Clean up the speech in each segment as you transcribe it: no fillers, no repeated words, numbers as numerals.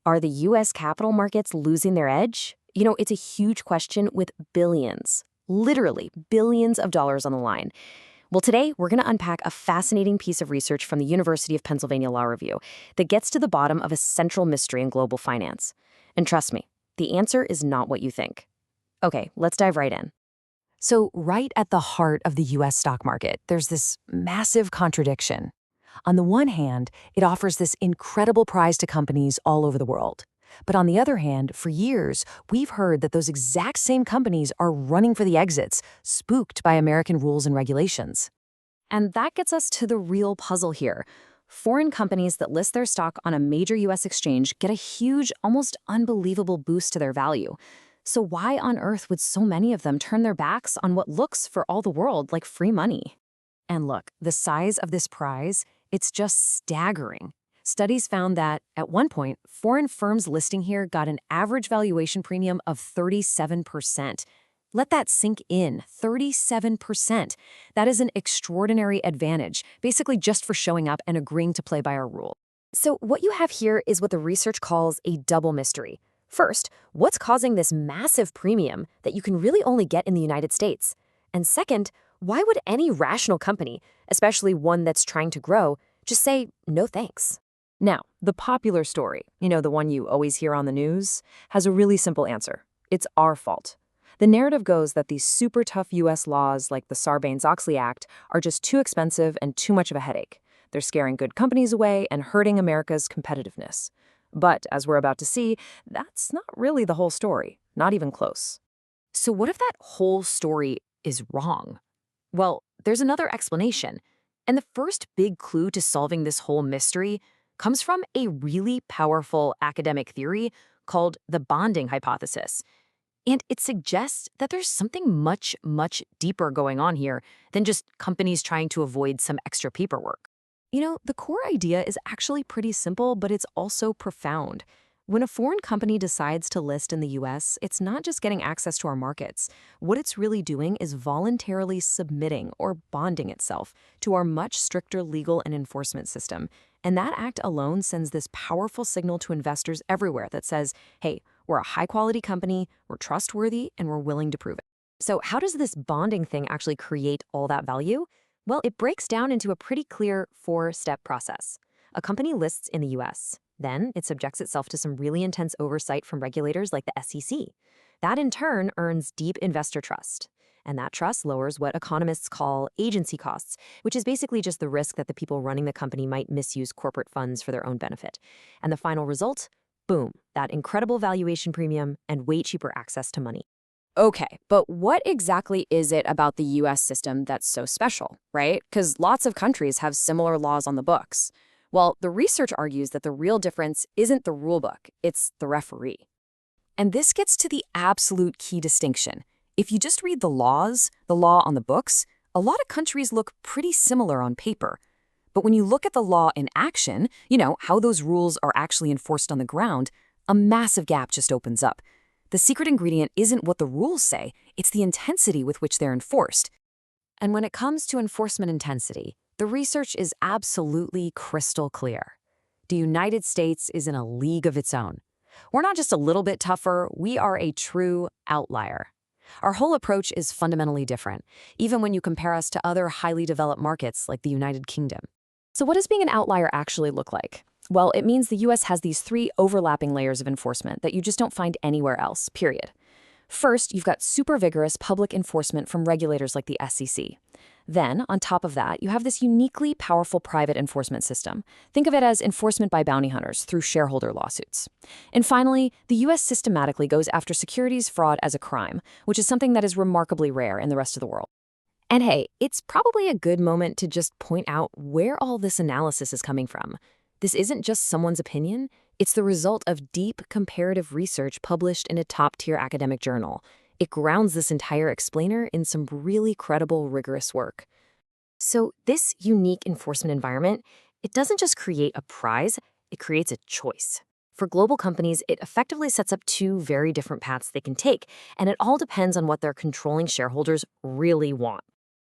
Are the US capital markets losing their edge? It's a huge question with billions, literally billions of dollars on the line. Well, today we're going to unpack a fascinating piece of research from the University of Pennsylvania Law Review that gets to the bottom of a central mystery in global finance. And trust me, the answer is not what you think. Okay, let's dive right in. So, right at the heart of the US stock market, there's this massive contradiction. On the one hand, it offers this incredible prize to companies all over the world. But on the other hand, for years, we've heard that those exact same companies are running for the exits, spooked by American rules and regulations. And that gets us to the real puzzle here. Foreign companies that list their stock on a major US exchange get a huge, almost unbelievable boost to their value. So why on earth would so many of them turn their backs on what looks for all the world like free money? And look, the size of this prize, it's just staggering. Studies found that, at one point, foreign firms listing here got an average valuation premium of 37%. Let that sink in, 37%. That is an extraordinary advantage, basically just for showing up and agreeing to play by our rules. So what you have here is what the research calls a double mystery. First, what's causing this massive premium that you can really only get in the United States? And second, why would any rational company, especially one that's trying to grow, just say no thanks? Now, the popular story, the one you always hear on the news, has a really simple answer. It's our fault. The narrative goes that these super tough US laws like the Sarbanes-Oxley Act are just too expensive and too much of a headache. They're scaring good companies away and hurting America's competitiveness. But, as we're about to see, that's not really the whole story, not even close. So what if that whole story is wrong? Well, there's another explanation. And the first big clue to solving this whole mystery comes from a really powerful academic theory called the bonding hypothesis. And it suggests that there's something much, much deeper going on here than just companies trying to avoid some extra paperwork. The core idea is actually pretty simple, but it's also profound. When a foreign company decides to list in the US, it's not just getting access to our markets. What it's really doing is voluntarily submitting or bonding itself to our much stricter legal and enforcement system. And that act alone sends this powerful signal to investors everywhere that says, hey, we're a high-quality company, we're trustworthy, and we're willing to prove it. So how does this bonding thing actually create all that value? Well, it breaks down into a pretty clear four-step process. A company lists in the US. Then it subjects itself to some really intense oversight from regulators like the SEC. That in turn earns deep investor trust. And that trust lowers what economists call agency costs, which is basically just the risk that the people running the company might misuse corporate funds for their own benefit. And the final result? Boom, that incredible valuation premium and way cheaper access to money. Okay, but what exactly is it about the US system that's so special, right? Because lots of countries have similar laws on the books. Well, the research argues that the real difference isn't the rulebook, it's the referee. And this gets to the absolute key distinction. If you just read the law on the books, a lot of countries look pretty similar on paper. But when you look at the law in action, how those rules are actually enforced on the ground, a massive gap just opens up. The secret ingredient isn't what the rules say, it's the intensity with which they're enforced. And when it comes to enforcement intensity, the research is absolutely crystal clear. The United States is in a league of its own. We're not just a little bit tougher, we are a true outlier. Our whole approach is fundamentally different, even when you compare us to other highly developed markets like the United Kingdom. So what does being an outlier actually look like? Well, it means the US has these three overlapping layers of enforcement that you just don't find anywhere else, period. First, you've got super vigorous public enforcement from regulators like the SEC. Then, on top of that, you have this uniquely powerful private enforcement system. Think of it as enforcement by bounty hunters through shareholder lawsuits. And finally, the US systematically goes after securities fraud as a crime, which is something that is remarkably rare in the rest of the world. And hey, it's probably a good moment to just point out where all this analysis is coming from. This isn't just someone's opinion, it's the result of deep comparative research published in a top-tier academic journal. It grounds this entire explainer in some really credible, rigorous work. So this unique enforcement environment, it doesn't just create a prize, it creates a choice. For global companies, it effectively sets up two very different paths they can take, and it all depends on what their controlling shareholders really want.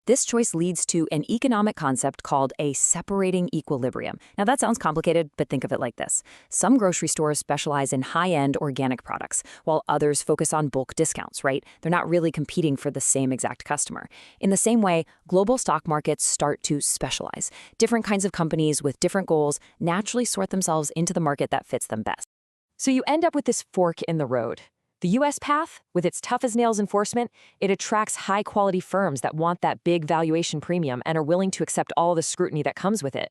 This choice leads to an economic concept called a separating equilibrium. Now, that sounds complicated, but think of it like this. Some grocery stores specialize in high-end organic products, while others focus on bulk discounts, right? They're not really competing for the same exact customer. In the same way, global stock markets start to specialize. Different kinds of companies with different goals naturally sort themselves into the market that fits them best. So you end up with this fork in the road. The US path, with its tough-as-nails enforcement, it attracts high-quality firms that want that big valuation premium and are willing to accept all the scrutiny that comes with it.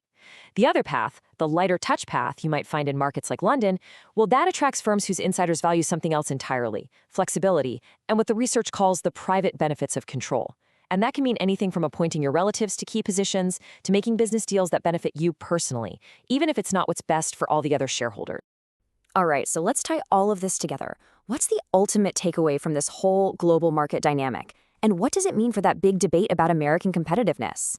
The other path, the lighter touch path you might find in markets like London, well, that attracts firms whose insiders value something else entirely, flexibility, and what the research calls the private benefits of control. And that can mean anything from appointing your relatives to key positions to making business deals that benefit you personally, even if it's not what's best for all the other shareholders. All right, so let's tie all of this together. What's the ultimate takeaway from this whole global market dynamic? And what does it mean for that big debate about American competitiveness?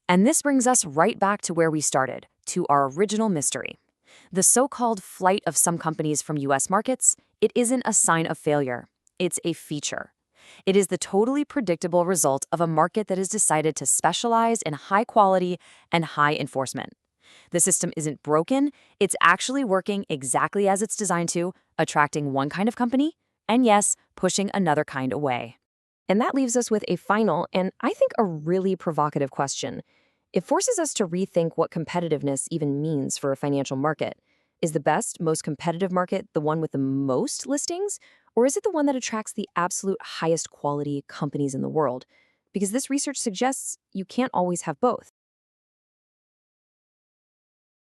And this brings us right back to where we started, to our original mystery. The so-called flight of some companies from US markets, it isn't a sign of failure. It's a feature. It is the totally predictable result of a market that has decided to specialize in high quality and high enforcement. The system isn't broken, it's actually working exactly as it's designed to, attracting one kind of company, and yes, pushing another kind away. And that leaves us with a final, and I think a really provocative question. It forces us to rethink what competitiveness even means for a financial market. Is the best, most competitive market the one with the most listings? Or is it the one that attracts the absolute highest quality companies in the world? Because this research suggests you can't always have both.